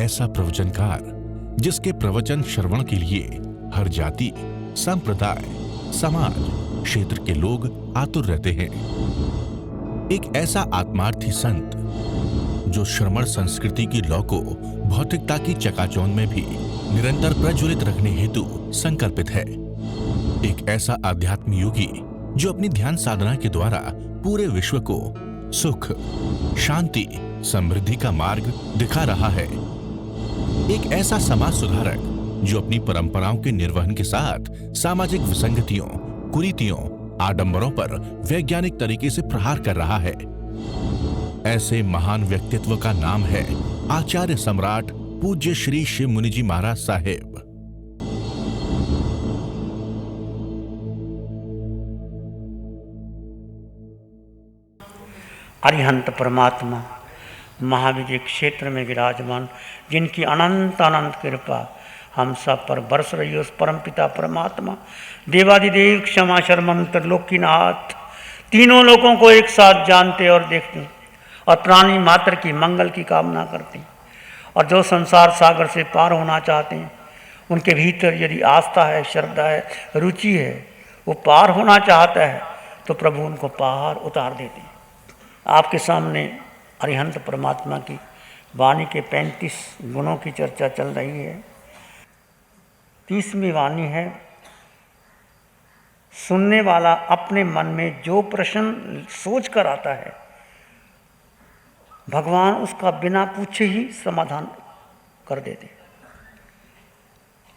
ऐसा प्रवचनकार जिसके प्रवचन श्रवण के लिए हर जाति, संप्रदाय, समाज, क्षेत्र के लोग आतुर रहते हैं। एक ऐसा आत्मार्थी संत जो श्रमण संस्कृति की लौ को भौतिकता की चकाचौंध में भी निरंतर प्रज्वलित रखने हेतु संकल्पित है। एक ऐसा आध्यात्म योगी जो अपनी ध्यान साधना के द्वारा पूरे विश्व को सुख, शांति, समृद्धि का मार्ग दिखा रहा है। एक ऐसा समाज सुधारक जो अपनी परंपराओं के निर्वहन के साथ सामाजिक विसंगतियों, कुरीतियों, आडंबरों पर वैज्ञानिक तरीके से प्रहार कर रहा है। ऐसे महान व्यक्तित्व का नाम है आचार्य सम्राट पूज्य श्री शिव मुनि जी महाराज साहेब। अरिहंत परमात्मा महाविजय क्षेत्र में विराजमान, जिनकी अनंत अनंत कृपा हम सब पर बरस रही है, उस परमपिता परमात्मा देवादिदेव क्षमा शर्मन त्रिलोकीनाथ तीनों लोगों को एक साथ जानते और देखते और प्राणी मात्र की मंगल की कामना करते हैं। और जो संसार सागर से पार होना चाहते हैं, उनके भीतर यदि आस्था है, श्रद्धा है, रुचि है, वो पार होना चाहता है तो प्रभु उनको पार उतार देते हैं। आपके सामने अरिहंत परमात्मा की वाणी के 35 गुणों की चर्चा चल रही है। 30वीं वाणी है, सुनने वाला अपने मन में जो प्रश्न सोच कर आता है, भगवान उसका बिना पूछे ही समाधान कर देते।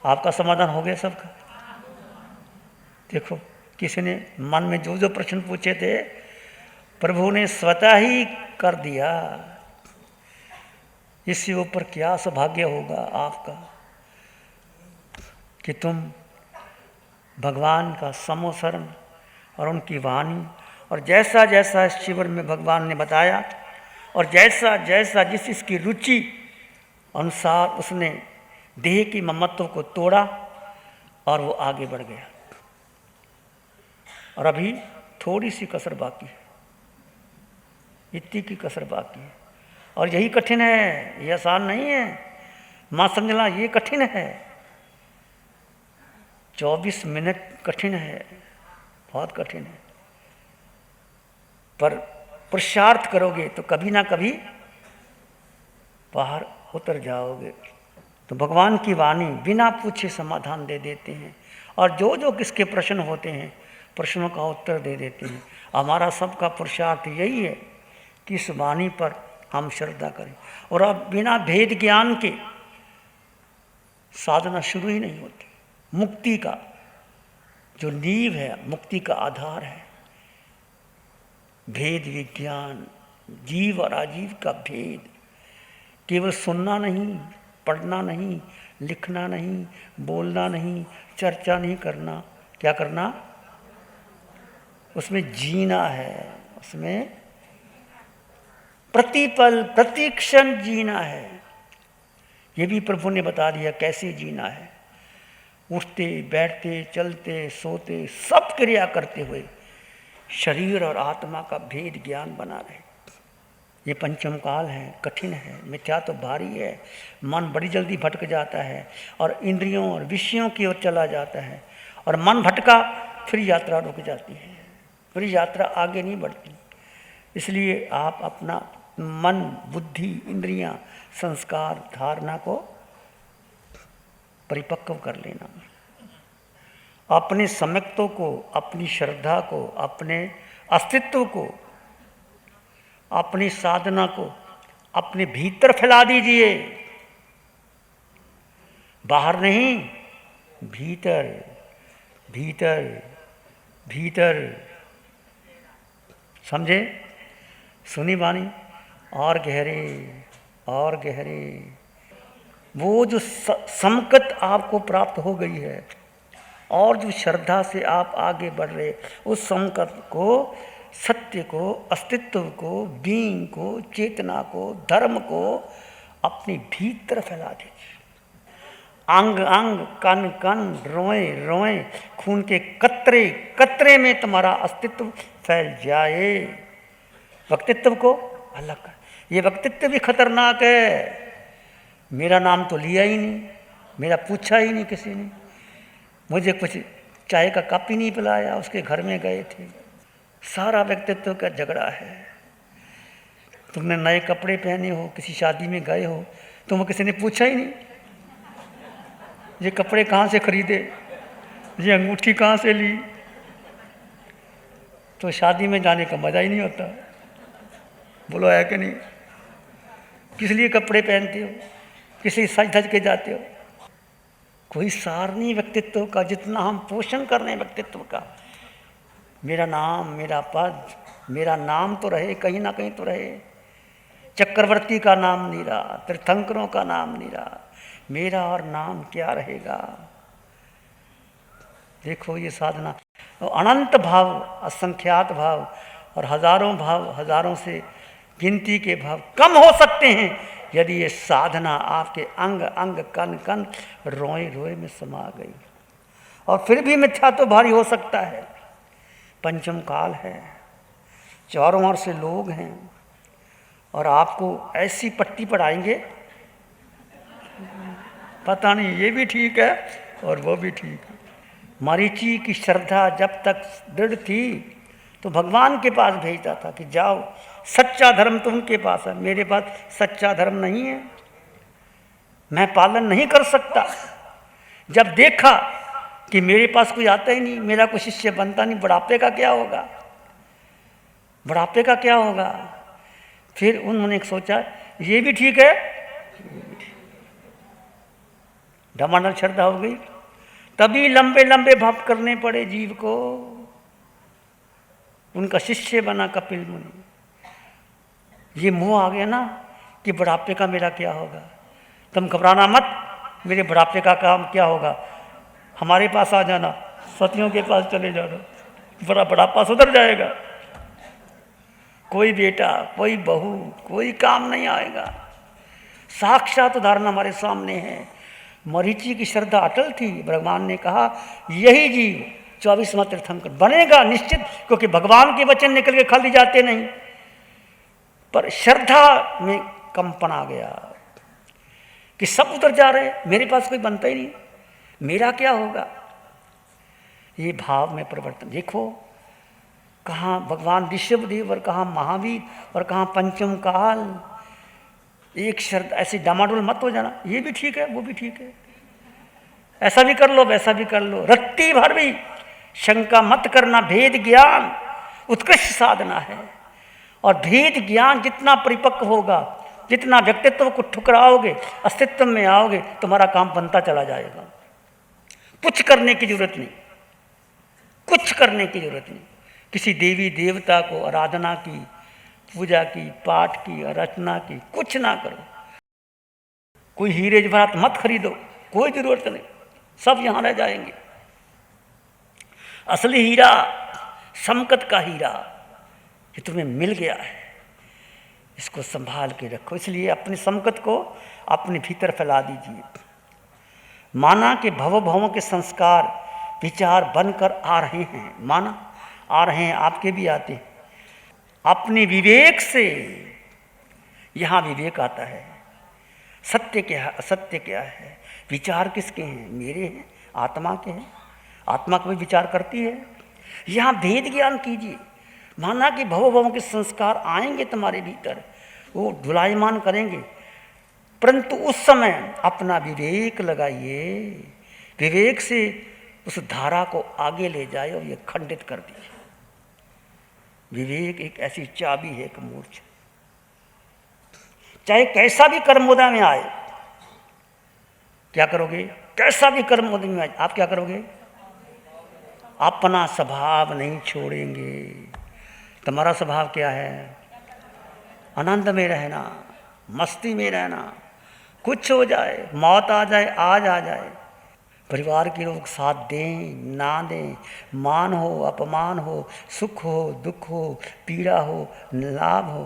आपका समाधान हो गया सबका? देखो, किसी ने मन में जो जो प्रश्न पूछे थे, प्रभु ने स्वतः ही कर दिया। इससे ऊपर क्या सौभाग्य होगा आपका कि तुम भगवान का समोसरण और उनकी वाणी और जैसा जैसा इस शिविर में भगवान ने बताया और जैसा जैसा जिस इसकी रुचि अनुसार उसने देह की ममत्व को तोड़ा और वो आगे बढ़ गया। और अभी थोड़ी सी कसर बाकी है, इतनी की कसर बाकी है। और यही कठिन है, ये आसान नहीं है। माँ समझना, ये कठिन है। 24 मिनट कठिन है, बहुत कठिन है। पर पुरुषार्थ करोगे तो कभी ना कभी बाहर उतर जाओगे। तो भगवान की वाणी बिना पूछे समाधान दे देते हैं और जो जो किसके प्रश्न होते हैं, प्रश्नों का उत्तर दे देते हैं। हमारा सबका पुरुषार्थ यही है कि इस वाणी पर हम श्रद्धा करें। और अब बिना भेद ज्ञान के साधना शुरू ही नहीं होती। मुक्ति का जो नींव है, मुक्ति का आधार है भेद विज्ञान, जीव और अजीव का भेद। केवल सुनना नहीं, पढ़ना नहीं, लिखना नहीं, बोलना नहीं, चर्चा नहीं करना। क्या करना? उसमें जीना है, उसमें प्रतिपल प्रतिक्षण जीना है। ये भी प्रभु ने बता दिया कैसे जीना है। उठते बैठते चलते सोते सब क्रिया करते हुए शरीर और आत्मा का भेद ज्ञान बना रहे। ये पंचम काल है, कठिन है, मिथ्या तो भारी है। मन बड़ी जल्दी भटक जाता है और इंद्रियों और विषयों की ओर चला जाता है। और मन भटका फिर यात्रा रुक जाती है, फिर यात्रा आगे नहीं बढ़ती। इसलिए आप अपना मन, बुद्धि, इंद्रियां, संस्कार, धारणा को परिपक्व कर लेना। अपने सम्यक्तों को, अपनी श्रद्धा को, अपने अस्तित्व को, अपनी साधना को अपने भीतर फैला दीजिए। बाहर नहीं, भीतर भीतर भीतर। समझे? सुनी वाणी? और गहरे और गहरे। वो जो समकत आपको प्राप्त हो गई है और जो श्रद्धा से आप आगे बढ़ रहे, उस संकट को, सत्य को, अस्तित्व को, बीइंग को, चेतना को, धर्म को अपने भीतर फैला दीजिए। अंग अंग, कण कण, रोए रोए, खून के कतरे कतरे में तुम्हारा अस्तित्व फैल जाए। व्यक्तित्व को अलग कर। ये व्यक्तित्व भी खतरनाक है। मेरा नाम तो लिया ही नहीं, मेरा पूछा ही नहीं किसी ने, मुझे कुछ चाय का कप ही नहीं पिलाया, उसके घर में गए थे। सारा व्यक्तित्व का झगड़ा है। तुमने नए कपड़े पहने हो, किसी शादी में गए हो, तुम्हें किसी ने पूछा ही नहीं ये कपड़े कहाँ से खरीदे, ये अंगूठी कहाँ से ली। तो शादी में जाने का मज़ा ही नहीं होता। बोलो है कि नहीं? किस लिए कपड़े पहनते हो, किसी सज धज के जाते हो? कोई सार नहीं व्यक्तित्व का, जितना हम पोषण कर रहे हैं व्यक्तित्व का। मेरा नाम, मेरा पद, मेरा नाम तो रहे, कहीं ना कहीं तो रहे। चक्रवर्ती का नाम नहीं रहा, तीर्थंकरों का नाम नहीं रहा, मेरा और नाम क्या रहेगा? देखो ये साधना, अनंत भाव, असंख्यात भाव और हजारों भाव, हजारों से गिनती के भाव कम हो सकते हैं यदि ये साधना आपके अंग अंग, कन कन, रोए रोए में समा गई। और फिर भी मिथ्या तो भारी हो सकता है। पंचम काल है, चारों ओर से लोग हैं और आपको ऐसी पट्टी पढ़ाएंगे, पता नहीं ये भी ठीक है और वो भी ठीक है। मरीचि की श्रद्धा जब तक दृढ़ थी तो भगवान के पास भेजता था कि जाओ, सच्चा धर्म तो उनके पास है, मेरे पास सच्चा धर्म नहीं है, मैं पालन नहीं कर सकता। जब देखा कि मेरे पास कोई आता ही नहीं, मेरा कोई शिष्य बनता नहीं, बुढ़ापे का क्या होगा, बुढ़ापे का क्या होगा? फिर उन्होंने सोचा ये भी ठीक है, डमाडोल श्रद्धा हो गई। तभी लंबे लंबे भाव करने पड़े जीव को। उनका शिष्य बना कपिल मुनि। ये मोह आ गया ना कि बुढ़ापे का मेरा क्या होगा। तुम घबराना मत, मेरे बुढ़ापे का काम क्या होगा, हमारे पास आ जाना, सतियों के पास चले जाना, बड़ा बुढ़ापा सुधर जाएगा। कोई बेटा, कोई बहू, कोई काम नहीं आएगा। साक्षात उदाहरण हमारे सामने है। मरीचि की श्रद्धा अटल थी। भगवान ने कहा यही जीव 24वां तीर्थंकर बनेगा निश्चित, क्योंकि भगवान के वचन निकल के खाली जाते नहीं। पर श्रद्धा में कंपन आ गया कि सब उतर जा रहे, मेरे पास कोई बनता ही नहीं, मेरा क्या होगा। ये भाव में परिवर्तन देखो, कहाँ भगवान ऋषभदेव और कहाँ महावीर और कहाँ पंचम काल। एक शर्त ऐसी डामाडोल मत हो जाना, ये भी ठीक है वो भी ठीक है, ऐसा भी कर लो वैसा भी कर लो, रत्ती भर भी शंका मत करना। भेद ज्ञान उत्कृष्ट साधना है। और भेद ज्ञान जितना परिपक्व होगा, जितना व्यक्तित्व को ठुकराओगे, अस्तित्व में आओगे, तुम्हारा काम बनता चला जाएगा। कुछ करने की जरूरत नहीं, कुछ करने की जरूरत नहीं। किसी देवी देवता को आराधना की, पूजा की, पाठ की, रचना की, कुछ ना करो। कोई हीरे जवाहरात मत खरीदो, कोई जरूरत नहीं, सब यहां रह जाएंगे। असली हीरा, समकत का हीरा, ये तुम्हें मिल गया है, इसको संभाल के रखो। इसलिए अपने समकत को अपने भीतर फैला दीजिए। माना कि भव भवों के संस्कार विचार बनकर आ रहे हैं, माना आ रहे हैं, आपके भी आते हैं। अपने विवेक से यहाँ विवेक आता है। सत्य क्या है, असत्य क्या है, विचार किसके हैं, मेरे हैं, आत्मा के हैं। आत्मा कभी विचार करती है। यहाँ भेद ज्ञान कीजिए। माना कि भव भवों के संस्कार आएंगे तुम्हारे भीतर, वो ढुलायमान करेंगे, परंतु उस समय अपना विवेक लगाइए। विवेक से उस धारा को आगे ले जाए और ये खंडित कर दीजिए। विवेक एक ऐसी चाबी है, एक मूर्छ, चाहे कैसा भी कर्मोदय में आए। क्या करोगे? कैसा भी कर्मोदय में आए, आप क्या करोगे? अपना स्वभाव नहीं छोड़ेंगे। तुम्हारा स्वभाव क्या है? आनंद में रहना, मस्ती में रहना। कुछ हो जाए, मौत आ जाए, आज आ जाए, परिवार के लोग साथ दें ना दें, मान हो अपमान हो, सुख हो दुख हो, पीड़ा हो लाभ हो,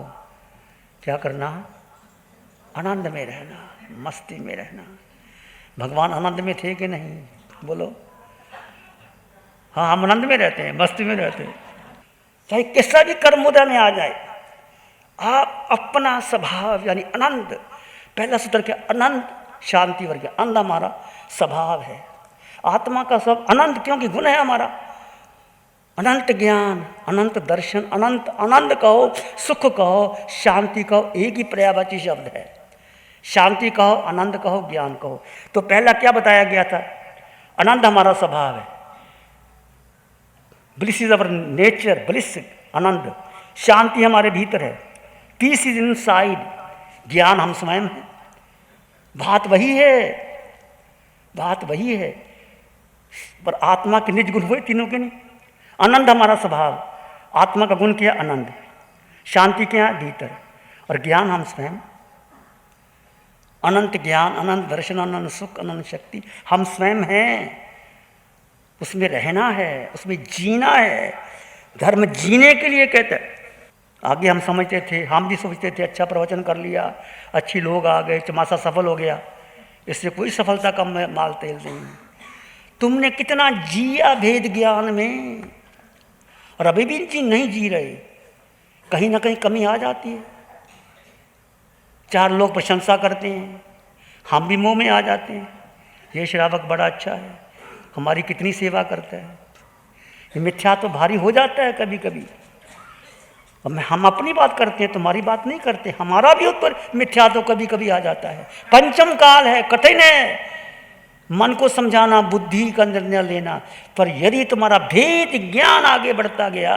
क्या करना? आनंद में रहना, मस्ती में रहना। भगवान आनंद में थे कि नहीं? बोलो। हाँ, हम आनंद में रहते हैं, मस्ती में रहते हैं। चाहे कैसा भी कर्मोदय में आ जाए, आप अपना स्वभाव यानी आनंद पहला सूत्र क्या? अनंत शांति वर्ग, आनंद हमारा स्वभाव है। आत्मा का सब अनंत, क्योंकि गुण है हमारा। अनंत ज्ञान, अनंत दर्शन, अनंत आनंद कहो, सुख कहो, शांति कहो, एक ही पर्यायवाची शब्द है। शांति कहो, आनंद कहो, ज्ञान कहो। तो पहला क्या बताया गया था? आनंद हमारा स्वभाव है। Bliss is our nature, bliss anand. शांति हमारे भीतर है, पीस इज इनसाइड, ज्ञान हम स्वयं हैं। बात वही है, बात वही है। पर आत्मा के निज गुण हुए तीनों के नहीं। आनंद हमारा स्वभाव, आत्मा का गुण क्या? आनंद। शांति क्या है? भीतर। और ज्ञान हम स्वयं। अनंत ज्ञान, अनंत दर्शन, अनंत सुख, अनंत शक्ति हम स्वयं हैं। उसमें रहना है, उसमें जीना है। धर्म जीने के लिए कहते हैं। आगे हम समझते थे, हम भी सोचते थे अच्छा प्रवचन कर लिया, अच्छी लोग आ गए, चमासा सफल हो गया, इससे कोई सफलता का माल तेल नहीं। तुमने कितना जिया भेद ज्ञान में, और अभी भी जी नहीं जी रहे। कहीं ना कहीं कमी आ जाती है। चार लोग प्रशंसा करते हैं, हम भी मुंह में आ जाते हैं, ये श्रावक बड़ा अच्छा है, हमारी कितनी सेवा करता है। ये मिथ्या तो भारी हो जाता है कभी कभी। और हम अपनी बात करते हैं, तुम्हारी बात नहीं करते। हमारा भी ऊपर मिथ्या तो कभी कभी आ जाता है। पंचम काल है, कठिन है मन को समझाना, बुद्धि का निर्णय लेना। पर यदि तुम्हारा भेद ज्ञान आगे बढ़ता गया,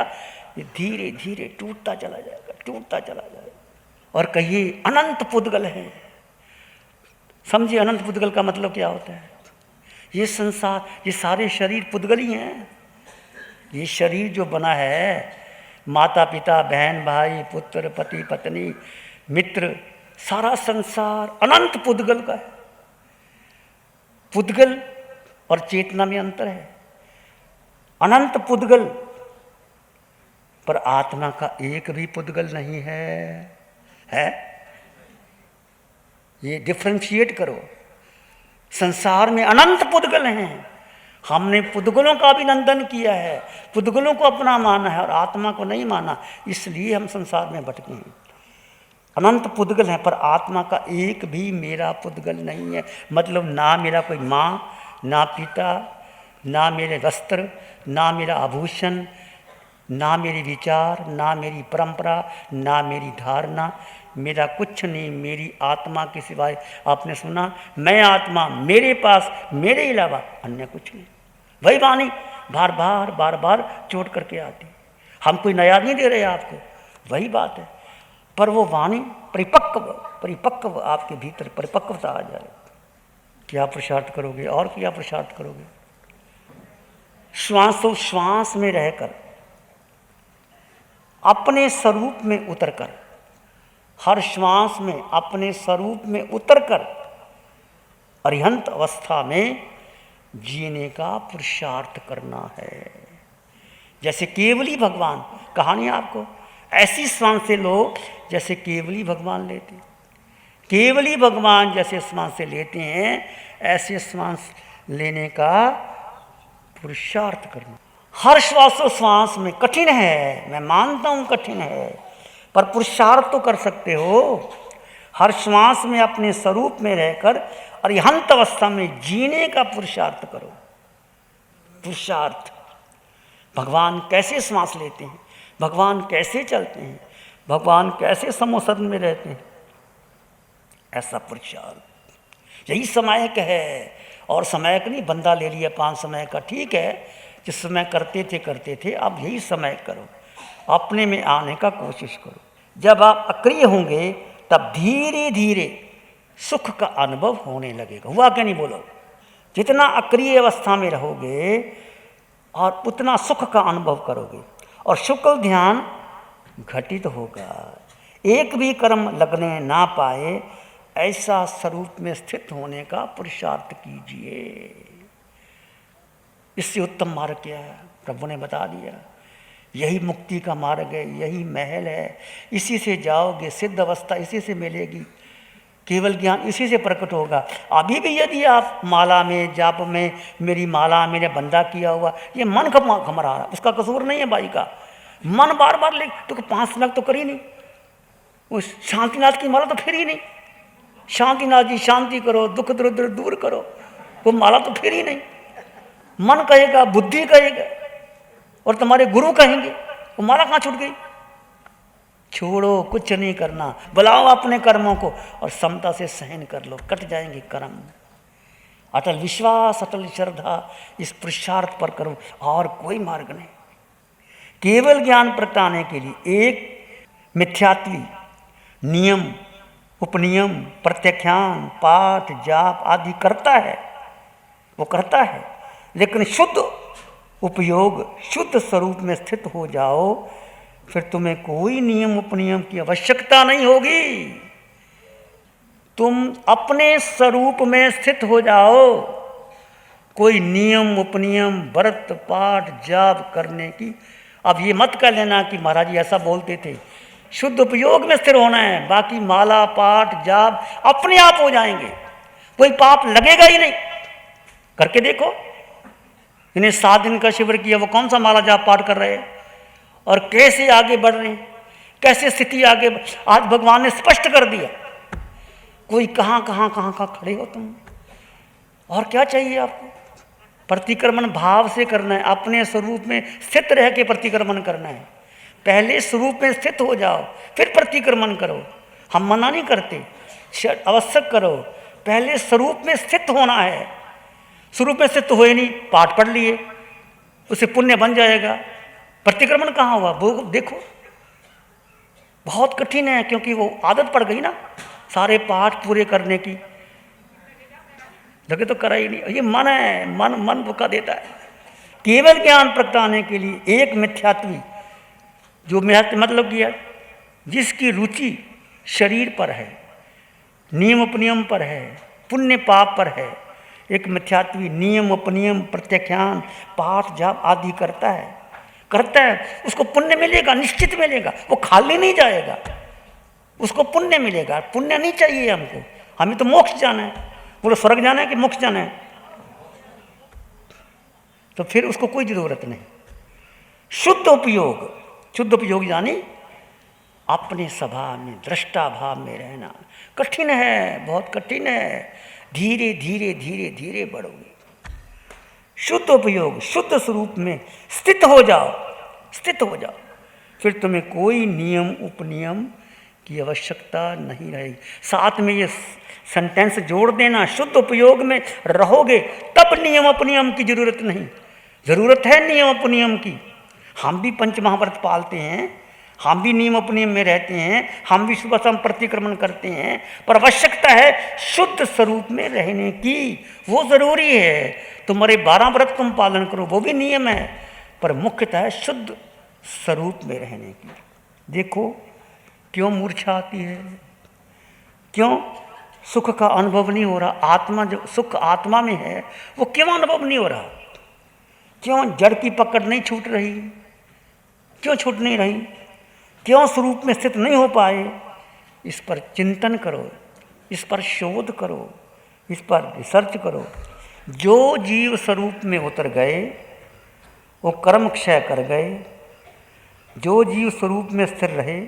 ये धीरे धीरे टूटता चला जाएगा, टूटता चला जाएगा। और कहिए अनंत पुद्गल है। समझिए अनंत पुद्गल का मतलब क्या होता है? ये संसार, ये सारे शरीर पुद्गल ही हैं। ये शरीर जो बना है, माता पिता, बहन भाई, पुत्र, पति पत्नी, मित्र, सारा संसार अनंत पुद्गल का है। पुद्गल और चेतना में अंतर है। अनंत पुद्गल, पर आत्मा का एक भी पुद्गल नहीं है। ये डिफ्रेंशिएट करो। संसार में अनंत पुद्गल हैं। हमने पुद्गलों का अभिनंदन किया है, पुद्गलों को अपना माना है और आत्मा को नहीं माना, इसलिए हम संसार में भटके हैं। अनंत पुद्गल हैं, पर आत्मा का एक भी मेरा पुद्गल नहीं है। मतलब ना मेरा कोई माँ, ना पिता, ना मेरे वस्त्र, ना मेरा आभूषण, ना मेरे विचार, ना मेरी परंपरा, ना मेरी धारणा, मेरा कुछ नहीं। मेरी आत्मा के सिवाय, आपने सुना, मैं आत्मा, मेरे पास मेरे अलावा अन्य कुछ नहीं। वही वाणी बार बार बार बार चोट करके आती। हम कोई नया नहीं दे रहे आपको, वही बात है। पर वो वाणी परिपक्व आपके भीतर परिपक्वता आ जाए। क्या पुरुषार्थ करोगे और क्या पुरुषार्थ करोगे? श्वास में रहकर, अपने स्वरूप में उतरकर, हर श्वास में अपने स्वरूप में उतरकर अरिहंत अवस्था में जीने का पुरुषार्थ करना है। जैसे केवली भगवान, कहानी आपको ऐसी श्वास से लो जैसे केवली भगवान लेते। केवली भगवान जैसे श्वास से लेते हैं, ऐसे श्वास लेने का पुरुषार्थ करना। हर श्वासोश्वास में कठिन है, मैं मानता हूँ कठिन है, पर पुरुषार्थ तो कर सकते हो। हर श्वास में अपने स्वरूप में रहकर अरिहंत अवस्था में जीने का पुरुषार्थ करो। पुरुषार्थ, भगवान कैसे श्वास लेते हैं, भगवान कैसे चलते हैं, भगवान कैसे समोसन में रहते हैं, ऐसा पुरुषार्थ। यही समयक है। और समयक नहीं बंदा ले लिया 5 समय का, ठीक है, जिस समय करते थे, अब यही समय करो, अपने में आने का कोशिश करो। जब आप अक्रिय होंगे तब धीरे धीरे सुख का अनुभव होने लगेगा। हुआ क्या नहीं बोलो? जितना अक्रिय अवस्था में रहोगे और उतना सुख का अनुभव करोगे और शुक्ल ध्यान घटित होगा। एक भी कर्म लगने ना पाए, ऐसा स्वरूप में स्थित होने का पुरुषार्थ कीजिए। इससे उत्तम मार्ग क्या है? प्रभु ने बता दिया। यही मुक्ति का मार्ग है, यही महल है। इसी से जाओगे, सिद्ध अवस्था इसी से मिलेगी, केवल ज्ञान इसी से प्रकट होगा। अभी भी यदि आप माला में, जाप में, मेरी माला मैंने बंदा किया हुआ, ये मन घमरा रहा, उसका कसूर नहीं है भाई का। मन बार बार ले तो 5 लाख तो कर ही नहीं, उस शांतिनाथ की माला तो फिर ही नहीं, शांतिनाथ जी शांति करो, दुख दरिद्र दूर करो, वो माला तो फिर ही नहीं। मन कहेगा, बुद्धि कहेगा और तुम्हारे गुरु कहेंगे, वो माला कहाँ छूट गई। छोड़ो, कुछ नहीं करना, बुलाओ अपने कर्मों को और समता से सहन कर लो, कट जाएंगे कर्म। अटल विश्वास, अटल श्रद्धा इस पुरुषार्थ पर करो, और कोई मार्ग नहीं। केवल ज्ञान प्रगटाने के लिए एक मिथ्यात्वी नियम, उपनियम, प्रत्याख्यान, पाठ, जाप आदि करता है, वो करता है, लेकिन शुद्ध उपयोग, शुद्ध स्वरूप में स्थित हो जाओ, फिर तुम्हें कोई नियम उपनियम की आवश्यकता नहीं होगी। तुम अपने स्वरूप में स्थित हो जाओ, कोई नियम उपनियम, व्रत, पाठ, जाप करने की। अब ये मत कर लेना कि महाराज जी ऐसा बोलते थे। शुद्ध उपयोग में स्थिर होना है, बाकी माला, पाठ, जाप अपने आप हो जाएंगे, कोई पाप लगेगा ही नहीं। करके देखो, इन्हें 7 दिन का शिविर किया, वो कौन सा माला जाप पाठ कर रहे हैं और कैसे आगे बढ़ रहे हैं, कैसे स्थिति आगे। आज भगवान ने स्पष्ट कर दिया, कोई कहाँ खड़े हो तुम, और क्या चाहिए आपको। प्रतिक्रमण भाव से करना है, अपने स्वरूप में स्थित रह के प्रतिक्रमण करना है। पहले स्वरूप में स्थित हो जाओ, फिर प्रतिक्रमण करो। हम मना नहीं करते, आवश्यक करो, पहले स्वरूप में स्थित होना है। स्वरूप में स्थित हुए नहीं, पाठ पढ़ लिए, उसे पुण्य बन जाएगा। प्रतिक्रमण कहाँ हुआ वो देखो, बहुत कठिन है, क्योंकि वो आदत पड़ गई ना सारे पाठ पूरे करने की। लगे तो करा ही नहीं, ये मन है, मन धोखा देता है। केवल ज्ञान प्रगटाने के लिए एक मिथ्यात्वी, जो मतलब किया, जिसकी रुचि शरीर पर है, नियम उपनियम पर है, पुण्य पाप पर है, एक मिथ्यात्वी नियम उपनियम, प्रत्याख्यान, पाठ, जाप आदि करता है, उसको पुण्य मिलेगा, निश्चित मिलेगा, वो खाली नहीं जाएगा, उसको पुण्य मिलेगा। पुण्य नहीं चाहिए हमको, हमें तो मोक्ष जाना है। बोलो स्वर्ग जाना है कि मोक्ष जाना है, तो फिर उसको कोई जरूरत नहीं। शुद्ध उपयोग यानी अपने स्वभाव में, दृष्टा भाव में रहना। कठिन है, बहुत कठिन है, धीरे धीरे धीरे धीरे बढ़ोगे। शुद्ध उपयोग, शुद्ध स्वरूप में स्थित हो जाओ, फिर तुम्हें कोई नियम उपनियम की आवश्यकता नहीं रहेगी। साथ में ये सेंटेंस जोड़ देना, शुद्ध उपयोग में रहोगे तब नियम उपनियम की जरूरत नहीं। जरूरत है नियम उपनियम की, हम भी पंच महाव्रत पालते हैं, हम भी नियम उपनियम में रहते हैं, हम भी सुबह शाम प्रतिक्रमण करते हैं, पर आवश्यकता है शुद्ध स्वरूप में रहने की, वो जरूरी है। तुम्हारे 12 व्रत तुम पालन करो, वो भी नियम है, पर मुख्यतः है शुद्ध स्वरूप में रहने की। देखो क्यों मूर्छा आती है, क्यों सुख का अनुभव नहीं हो रहा। आत्मा, जो सुख आत्मा में है, वो क्यों अनुभव नहीं हो रहा, क्यों जड़ की पकड़ नहीं छूट रही, क्यों छूट नहीं रही, क्यों स्वरूप में स्थित नहीं हो पाए। इस पर चिंतन करो, इस पर शोध करो, इस पर रिसर्च करो। जो जीव स्वरूप में उतर गए वो कर्म क्षय कर गए, जो जीव स्वरूप में स्थिर रहे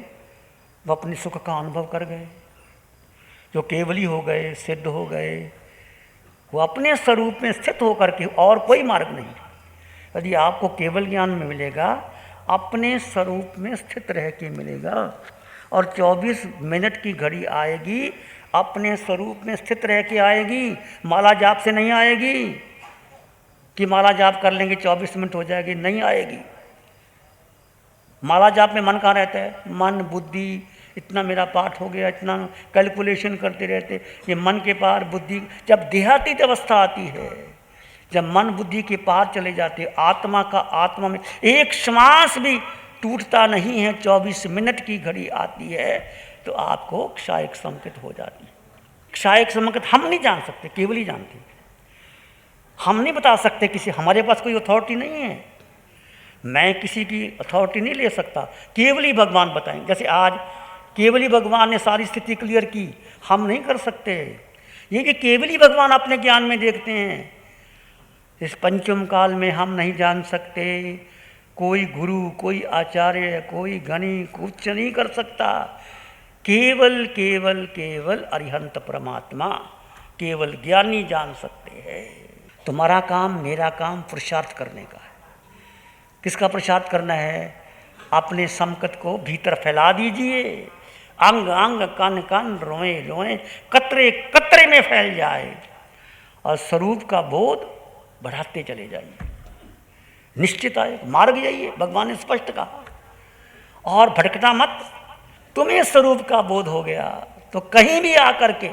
वो अपने सुख का अनुभव कर गए, जो केवली हो गए, सिद्ध हो गए, वो अपने स्वरूप में स्थित होकर के, और कोई मार्ग नहीं। यदि आपको केवल ज्ञान में मिलेगा, अपने स्वरूप में स्थित रह के मिलेगा। और 24 मिनट की घड़ी आएगी, अपने स्वरूप में स्थित रह के आएगी, माला जाप से नहीं आएगी कि माला जाप कर लेंगे 24 मिनट हो जाएगी, नहीं आएगी। माला जाप में मन कहाँ रहता है, मन बुद्धि, इतना मेरा पाठ हो गया, इतना कैलकुलेशन करते रहते, ये मन के पार बुद्धि। जब देहातीत अवस्था आती है, जब मन बुद्धि के पार चले जाते, आत्मा का आत्मा में एक श्वास भी टूटता नहीं है, 24 मिनट की घड़ी आती है, तो आपको क्षायक संकेत हो जाती है। क्षायक संकेत हम नहीं जान सकते, केवल ही जानते हैं। हम नहीं बता सकते किसी, हमारे पास कोई अथॉरिटी नहीं है, मैं किसी की अथॉरिटी नहीं ले सकता, केवल ही भगवान बताएं। जैसे आज केवल ही भगवान ने सारी स्थिति क्लियर की, हम नहीं कर सकते। ये कि केवल ही भगवान अपने ज्ञान में देखते हैं। इस पंचम काल में हम नहीं जान सकते, कोई गुरु, कोई आचार्य, कोई गणी कुछ नहीं कर सकता। केवल केवल केवल अरिहंत परमात्मा, केवल ज्ञानी जान सकते हैं। तुम्हारा काम, मेरा काम पुरुषार्थ करने का है। किसका पुरुषार्थ करना है? अपने समकत को भीतर फैला दीजिए, अंग अंग कण कण रोए रोए कतरे कतरे में फैल जाए और स्वरूप का बोध बढ़ाते चले जाइए। निश्चित आए मार्ग जाइए, भगवान ने स्पष्ट कहा। और भटकना मत। तुम्हें स्वरूप का बोध हो गया तो कहीं भी आकर के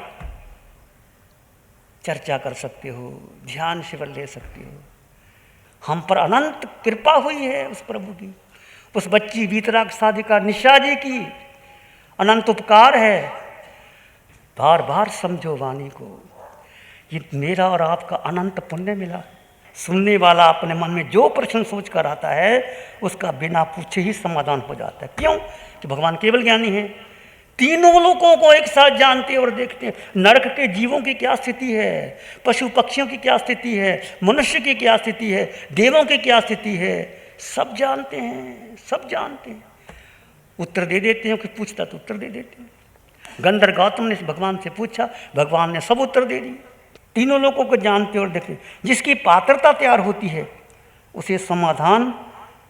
चर्चा कर सकते हो, ध्यान शिविर ले सकते हो। हम पर अनंत कृपा हुई है उस प्रभु की, उस बच्ची वीतराग साधिका निशा जी की अनंत उपकार है। बार बार समझो वाणी को, ये मेरा और आपका अनंत पुण्य मिला। सुनने वाला अपने मन में जो प्रश्न सोच कर आता है उसका बिना पूछे ही समाधान हो जाता है। क्यों? कि भगवान केवल ज्ञानी है। तीनों लोगों को एक साथ जानते और देखते हैं। नरक के जीवों की क्या स्थिति है, पशु पक्षियों की क्या स्थिति है, मनुष्य की क्या स्थिति है, देवों की क्या स्थिति है, सब जानते हैं, सब जानते हैं। उत्तर दे देते हैं, कि पूछता तो उत्तर दे देते हैं। गंधर्व गौतम ने भगवान से पूछा, भगवान ने सब उत्तर दे दिए। तीनों लोगों को जानते और देखते। जिसकी पात्रता तैयार होती है उसे समाधान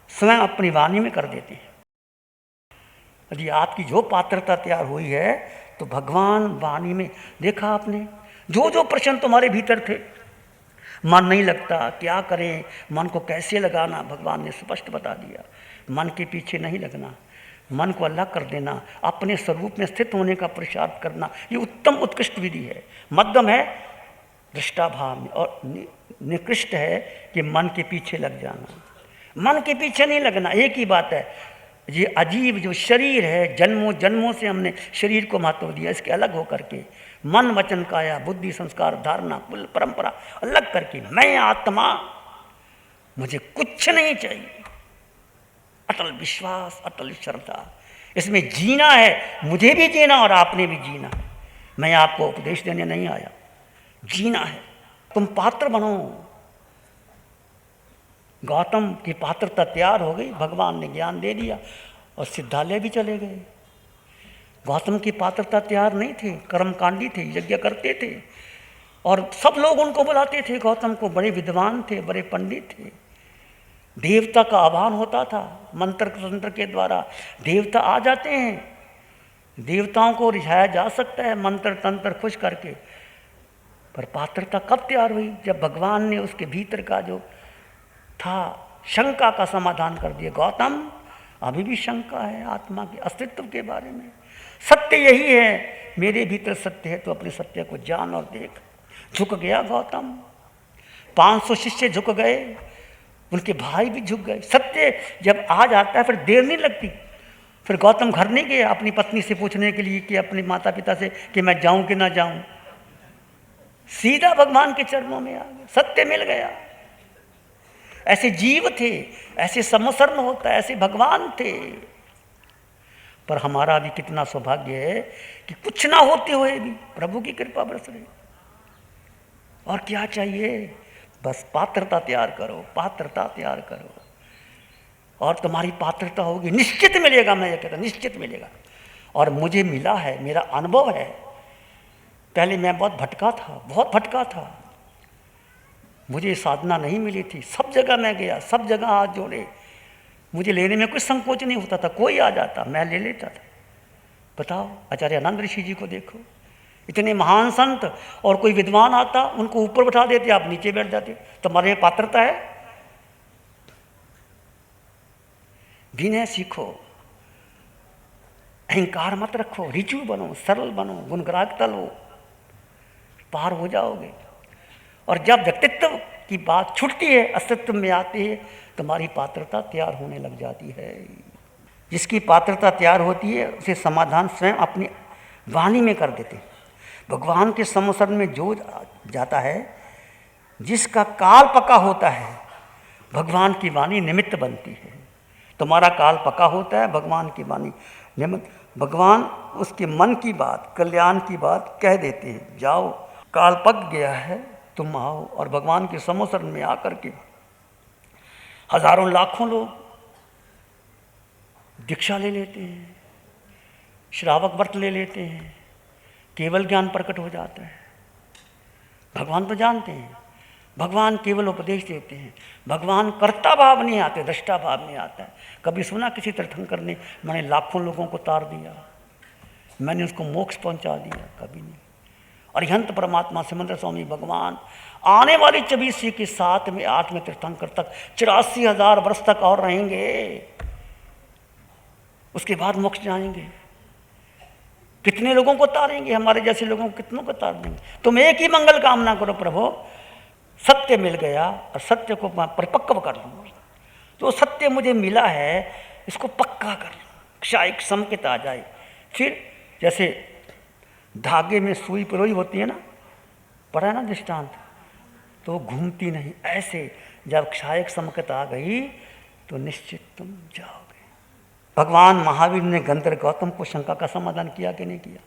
स्वयं अपनी वाणी में कर देते हैं। यदि आपकी जो पात्रता तैयार हुई है तो भगवान वाणी में, देखा आपने जो जो प्रश्न तुम्हारे भीतर थे, मन नहीं लगता, क्या करें, मन को कैसे लगाना, भगवान ने स्पष्ट बता दिया। मन के पीछे नहीं लगना, मन को अलग कर देना, अपने स्वरूप में स्थित होने का पुरुषार्थ करना, ये उत्तम उत्कृष्ट विधि है। मध्यम है दृष्टाभाव में, और निकृष्ट है कि मन के पीछे लग जाना। मन के पीछे नहीं लगना, एक ही बात है। ये अजीब जो शरीर है, जन्मों जन्मों से हमने शरीर को महत्व दिया, इसके अलग होकर के मन वचन काया बुद्धि संस्कार धारणा कुल परंपरा अलग करके मैं आत्मा, मुझे कुछ नहीं चाहिए। अटल विश्वास, अटल श्रद्धा, इसमें जीना है, मुझे भी जीना और आपने भी जीना। मैं आपको उपदेश देने नहीं आया, जीना है। तुम पात्र बनो। गौतम की पात्रता तैयार हो गई, भगवान ने ज्ञान दे दिया और सिद्धालय भी चले गए। गौतम की पात्रता तैयार नहीं थे, कर्मकांडी थे, यज्ञ करते थे और सब लोग उनको बुलाते थे। गौतम को बड़े विद्वान थे, बड़े पंडित थे। देवता का आह्वान होता था, मंत्र तंत्र के द्वारा देवता आ जाते हैं। देवताओं को रिझाया जा सकता है मंत्र तंत्र खुश करके, पर पात्रता कब तैयार हुई? जब भगवान ने उसके भीतर का जो था शंका का समाधान कर दिया। गौतम अभी भी शंका है आत्मा के अस्तित्व के बारे में। सत्य यही है, मेरे भीतर सत्य है, तो अपने सत्य को जान और देख। झुक गया गौतम, 500 शिष्य झुक गए, उनके भाई भी झुक गए। सत्य जब आ जाता है फिर देर नहीं लगती। फिर गौतम घर नहीं गए अपनी पत्नी से पूछने के लिए कि अपने माता पिता से कि मैं जाऊं कि ना जाऊं, सीधा भगवान के चरणों में आ गए, सत्य मिल गया। ऐसे जीव थे, ऐसे समसरण होता, ऐसे भगवान थे। पर हमारा भी कितना सौभाग्य है कि कुछ ना होते हुए भी प्रभु की कृपा बरस रही। और क्या चाहिए? बस पात्रता तैयार करो, पात्रता तैयार करो और तुम्हारी पात्रता होगी, निश्चित मिलेगा। मैं ये कहता निश्चित मिलेगा। और मुझे मिला है, मेरा अनुभव है। पहले मैं बहुत भटका था, बहुत भटका था, मुझे साधना नहीं मिली थी। सब जगह मैं गया, सब जगह हाथ जोड़े, मुझे लेने में कोई संकोच नहीं होता था। कोई आ जाता मैं ले लेता था। बताओ, आचार्य आनंद ऋषि जी को देखो, इतने महान संत, और कोई विद्वान आता उनको ऊपर बैठा देते, आप नीचे बैठ जाते। तुम्हारे में पात्रता है? विनय सीखो, अहंकार मत रखो, रिचु बनो, सरल बनो, गुणग्राहकता लो, पार हो जाओगे। और जब व्यक्तित्व की बात छूटती है, अस्तित्व में आती है, तुम्हारी पात्रता तैयार होने लग जाती है। जिसकी पात्रता तैयार होती है उसे समाधान स्वयं अपनी वाणी में कर देते हैं। भगवान के समसरण में जो जाता है, जिसका काल पका होता है, भगवान की वाणी निमित्त बनती है। तुम्हारा काल पका होता है, भगवान की वाणी निमित्त। भगवान उसके मन की बात, कल्याण की बात कह देते हैं, जाओ काल पक गया है, तुम आओ। और भगवान के समसरण में आकर के हजारों लाखों लोग दीक्षा ले लेते हैं। श्रावक व्रत ले लेते हैं, केवल ज्ञान प्रकट हो जाता है। भगवान तो जानते हैं, भगवान केवल उपदेश देते हैं, भगवान कर्ता भाव नहीं आते, दृष्टा भाव नहीं आता है। कभी सुना किसी तीर्थंकर ने मैंने लाखों लोगों को तार दिया, मैंने उसको मोक्ष पहुंचा दिया? कभी नहीं। अरिहंत परमात्मा सिमंदर स्वामी भगवान आने वाली 24 के 7 में 8 में तीर्थंकर तक 84,000 वर्ष तक और रहेंगे, उसके बाद मोक्ष जाएंगे। कितने लोगों को तारेंगे? हमारे जैसे लोगों को कितनों को तार देंगे? तुम एक ही मंगल कामना करो, प्रभु सत्य मिल गया और सत्य को मैं परिपक्व कर लूँ। तो सत्य मुझे मिला है, इसको पक्का कर लूँ, क्षायिक संकेत आ जाए। फिर जैसे धागे में सुई पिरोई होती है ना, पढ़ा है ना दृष्टांत, तो घूमती नहीं, ऐसे जब क्षायिक संकेत आ गई तो निश्चित तुम जाओगे। भगवान महावीर ने गंधर्व गौतम को शंका का समाधान किया कि नहीं किया?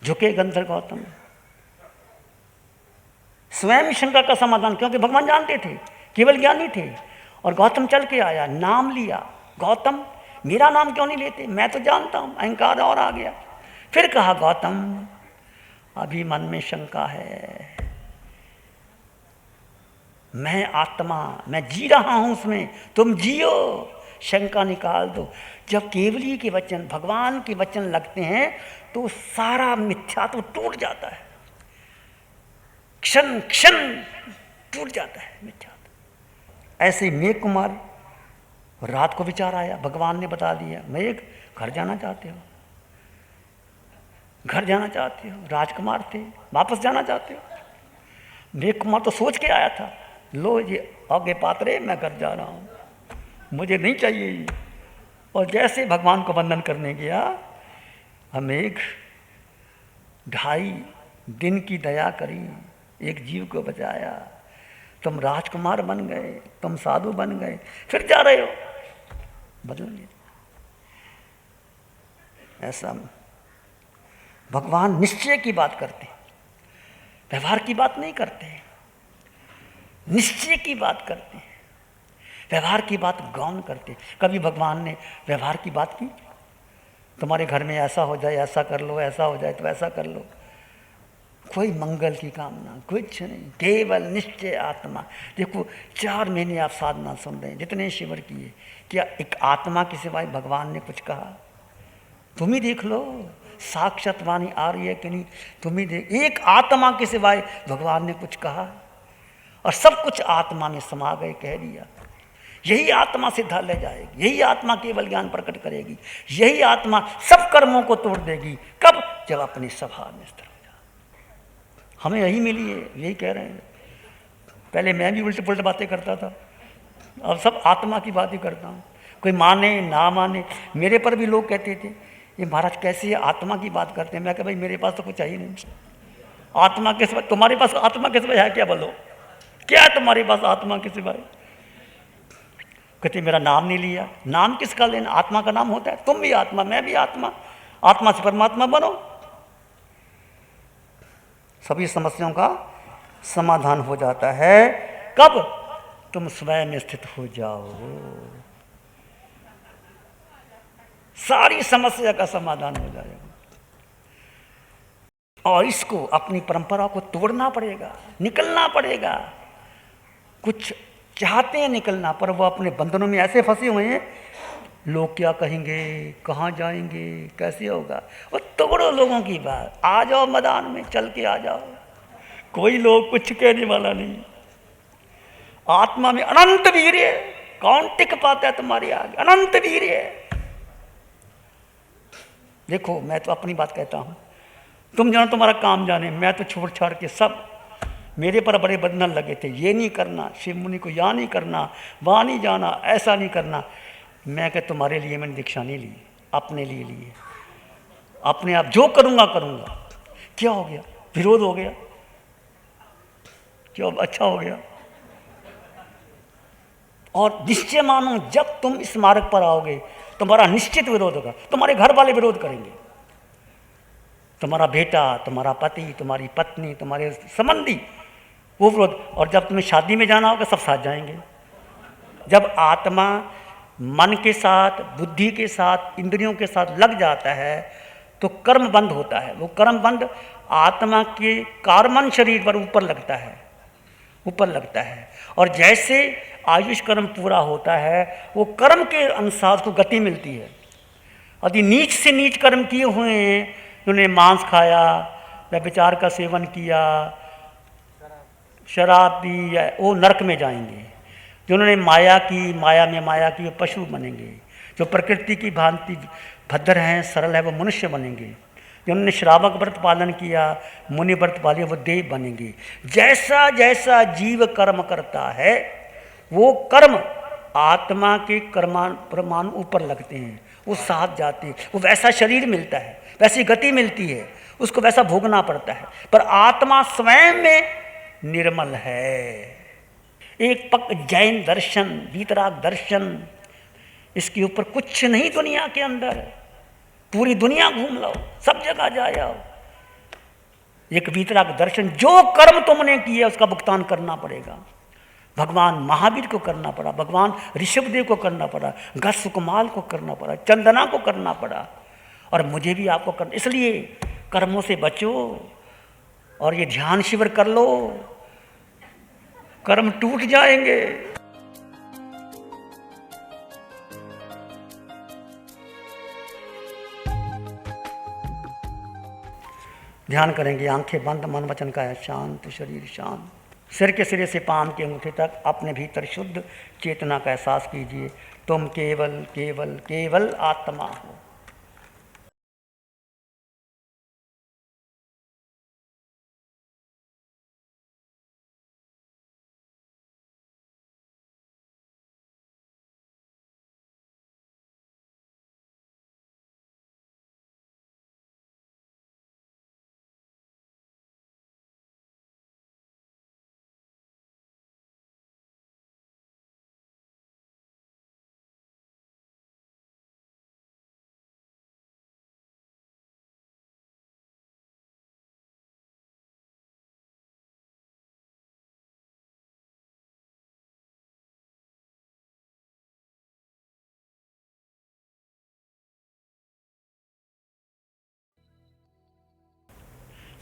झुके गंधर्व गौतम, स्वयं शंका का समाधान, क्योंकि भगवान जानते थे, केवल ज्ञानी थे। और गौतम चल के आया, नाम लिया, गौतम मेरा नाम क्यों नहीं लेते, मैं तो जानता हूं। अहंकार और आ गया। फिर कहा गौतम अभी मन में शंका है, मैं आत्मा, मैं जी रहा हूं उसमें, तुम जियो, शंका निकाल दो। जब केवली के वचन, भगवान के वचन लगते हैं तो सारा मिथ्या तो टूट जाता है, क्षण क्षण टूट जाता है मिथ्या। ऐसे मेघ कुमार, रात को विचार आया, भगवान ने बता दिया, मेघ घर जाना चाहते हो, घर जाना चाहते हो, राजकुमार थे, वापस जाना चाहते हो? मेघ कुमार तो सोच के आया था, लो ये आगे पात्रे, मैं घर जा रहा हूँ, मुझे नहीं चाहिए ये। और जैसे भगवान को वंदन करने गया, मेघ 2.5 दिन की दया करी, एक जीव को बचाया, तुम राजकुमार बन गए, तुम साधु बन गए, फिर जा रहे हो, बदल नहीं। ऐसा भगवान निश्चय की बात करते, व्यवहार की बात नहीं करते, निश्चय की बात करते हैं, व्यवहार की बात गौण करते। कभी भगवान ने व्यवहार की बात की, तुम्हारे घर में ऐसा हो जाए, ऐसा कर लो, ऐसा हो जाए तो ऐसा कर लो, कोई मंगल की कामना, कुछ नहीं, केवल निश्चय आत्मा। देखो 4 महीने आप साधना सुन रहे हैं, जितने शिविर किए, क्या एक आत्मा के सिवाय भगवान ने कुछ कहा? तुम ही देख लो, साक्षात वाणी आ रही है कि नहीं, तुम ही देख, एक आत्मा के सिवाय भगवान ने कुछ कहा? और सब कुछ आत्मा में समा गए, कह दिया। यही आत्मा सिद्धा ले जाएगी, यही आत्मा केवल ज्ञान प्रकट करेगी, यही आत्मा सब कर्मों को तोड़ देगी। कब? जब अपनी सभा में स्थिर हो जाए। हमें यही मिली है, यही कह रहे हैं। पहले मैं भी उल्टे पुल्टे बातें करता था, अब सब आत्मा की बात ही करता हूँ। कोई माने ना माने, मेरे पर भी लोग कहते थे ये महाराज कैसे ये आत्मा की बात करते हैं। मैं कहा भाई मेरे पास तो कुछ है ही नहीं, आत्मा के सिवाय तुम्हारे पास आत्मा के सिवाय है क्या? बोलो क्या है तुम्हारे पास आत्मा के सिवाय? कहते मेरा नाम नहीं लिया। नाम किसका लेना? आत्मा का नाम होता है। तुम भी आत्मा, मैं भी आत्मा, आत्मा से परमात्मा बनो, सभी समस्याओं का समाधान हो जाता है। कब? तुम स्वयं में स्थित हो जाओ, सारी समस्या का समाधान हो जाएगा। और इसको, अपनी परंपरा को तोड़ना पड़ेगा, निकलना पड़ेगा। कुछ चाहते हैं निकलना, पर वो अपने बंधनों में ऐसे फंसे हुए हैं, लोग क्या कहेंगे, कहाँ जाएंगे, कैसे होगा। वो तोड़ो लोगों की बात, आ जाओ मैदान में, चल के आ जाओ, कोई लोग कुछ कहने वाला नहीं। आत्मा में अनंत वीर है, कौन टिक पाता है तुम्हारे आगे? अनंत वीर है। देखो मैं तो अपनी बात कहता हूँ, तुम जानो तुम्हारा काम जाने, मैं तो छोड़ छाड़ के सब, मेरे पर बड़े बंधन लगे थे, ये नहीं करना, शिव मुनि को यहाँ नहीं करना, वहाँ नहीं जाना, ऐसा नहीं करना। मैं कह तुम्हारे लिए मैंने दीक्षा नहीं ली, अपने लिए ली है। अपने आप जो करूँगा करूँगा। क्या हो गया? विरोध हो गया, क्यों? अच्छा हो गया। और निश्चय मानो, जब तुम इस मार्ग पर आओगे तुम्हारा निश्चित विरोध होगा। तुम्हारे घर वाले विरोध करेंगे, तुम्हारा बेटा, तुम्हारा पति, तुम्हारी पत्नी, तुम्हारे संबंधी, वो विरोध। और जब तुम्हें शादी में जाना होगा सब साथ जाएंगे। जब आत्मा मन के साथ, बुद्धि के साथ, इंद्रियों के साथ लग जाता है तो कर्म बंध होता है। वो कर्म बंध आत्मा के कार्मन शरीर पर ऊपर लगता है, ऊपर लगता है। और जैसे आयुष कर्म पूरा होता है वो कर्म के अनुसार उसको गति मिलती है। यदि नीच से नीच कर्म किए हुए हैं, जिन्होंने मांस खाया, व्यभिचार का सेवन किया, शराब पी, या वो नरक में जाएंगे। जिन्होंने माया की, माया में माया की, वो पशु बनेंगे। जो प्रकृति की भांति भद्र हैं, सरल है, वो मनुष्य बनेंगे। जिन्होंने श्रावक व्रत पालन किया, मुनि व्रत पाले, वो देव बनेंगे। जैसा जैसा जीव कर्म करता है वो कर्म आत्मा के परमाणु ऊपर लगते हैं, वो साथ जाते हैं, वो वैसा शरीर मिलता है, वैसी गति मिलती है, उसको वैसा भोगना पड़ता है। पर आत्मा स्वयं में निर्मल है। एक पक जैन दर्शन, वीतराग दर्शन, इसके ऊपर कुछ नहीं दुनिया के अंदर। पूरी दुनिया घूम लो, सब जगह जाए आओ, एक वीतराग दर्शन। जो कर्म तुमने किया उसका भुगतान करना पड़ेगा। भगवान महावीर को करना पड़ा, भगवान ऋषभदेव को करना पड़ा, गज सुकुमाल को करना पड़ा, चंदना को करना पड़ा, और मुझे भी आपको करना। इसलिए कर्मों से बचो और ये ध्यान शिविर कर लो, कर्म टूट जाएंगे। ध्यान करेंगे, आंखें बंद, मन वचन का है शांत, शरीर शांत। सिर के सिरे से पांव के अंगूठे तक अपने भीतर शुद्ध चेतना का एहसास कीजिए। तुम केवल केवल केवल आत्मा हो।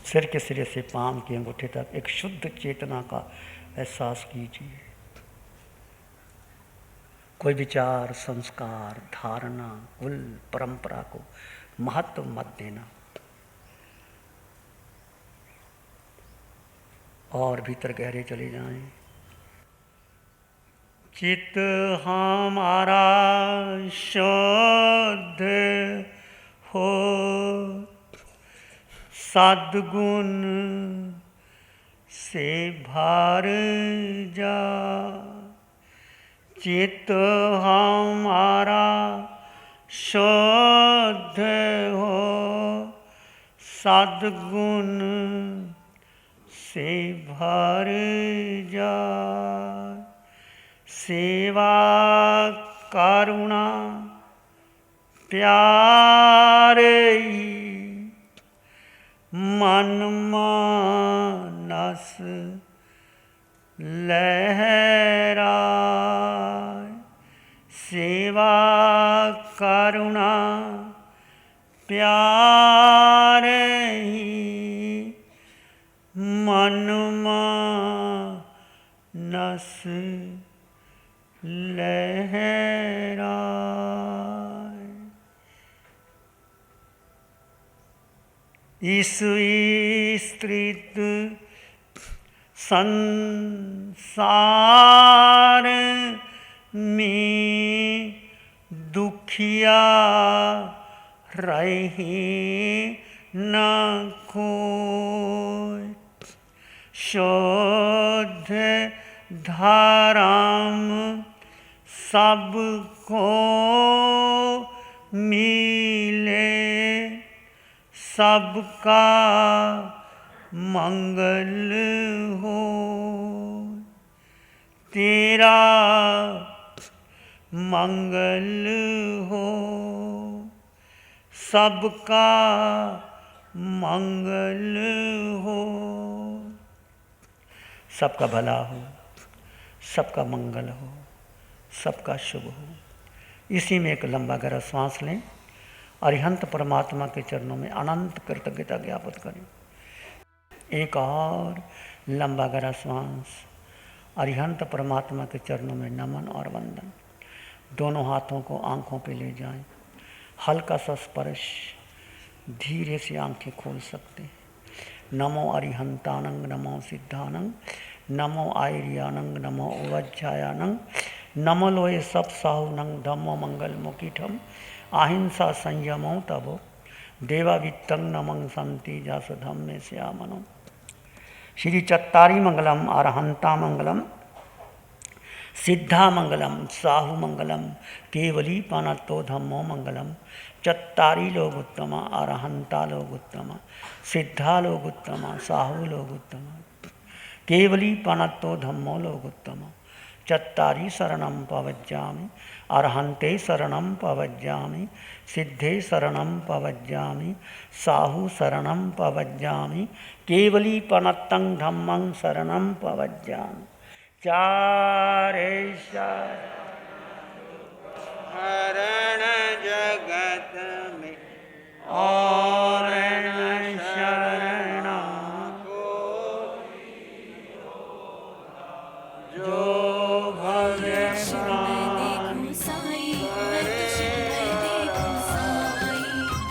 सिर के सिरे से पांव के अंगूठे तक एक शुद्ध चेतना का एहसास कीजिए। कोई विचार, संस्कार, धारणा, कुल, परंपरा को महत्व मत देना। और भीतर गहरे चले जाएं। चित हमारा शुद्ध हो, सद्गुण से भर जा। चित हमारा शुद्ध हो, सद्गुण से भर जा। सेवा, करुणा, प्यार मन मानस लहरा। सेवा, करुणा, प्यार मन मानस लहरा। इस विस्तृत संसार में दुखिया रहे न कोई। शुद्ध धर्म सबको मिले, सबका मंगल हो। तेरा मंगल हो, सबका मंगल हो। सबका भला हो, सबका मंगल हो, सबका शुभ हो। इसी में एक लंबा गहरा सांस लें अरिहंत परमात्मा के चरणों में अनंत कृतज्ञता ज्ञापित करें। एक और लंबा गहरा श्वास अरिहंत परमात्मा के चरणों में नमन और वंदन। दोनों हाथों को आंखों पे ले जाएं, हल्का सा स्पर्श, धीरे से आंखें खोल सकते हैं। नमो अरिहंतानंग, नमो सिद्धानंग, नमो आयर्यानंग, नमो उवज्जायानंग, नमो लोए सब साहुनंग, धम्मो मंगल मुकीठम, अहिंसा संयमो तबो, देवावित्तं नमं संति जस धम्मे श्यामनो। श्री चत्तारी मंगलम, अरहंता मंगलम, सिद्धा मंगलम, साहु मंगलम, केवली पानतो धम्मो मंगलम। चत्तारी लोग उत्तम, अरहंता लोग उत्तम, सिद्धा लोग उत्तम, साहु लोग उत्तम, केवली पानतो धम्मो लोग उत्तम। चत्तारी शरणं पवज्जामि, अरहंते शरणं पवज्जामि, सिद्धे शरणं पवज्जामि, साहु शरणं पवज्जामि, केवली पनत्तं धम्मं शरणं पवज्जामि। चारेशा हरण जगत में और शरण जो भव्य शिव में देखूं साई, मैं तो शिव में देखूं साई,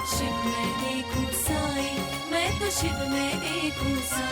शिव में देखूं साई, मैं तो शिव में देखूं साई।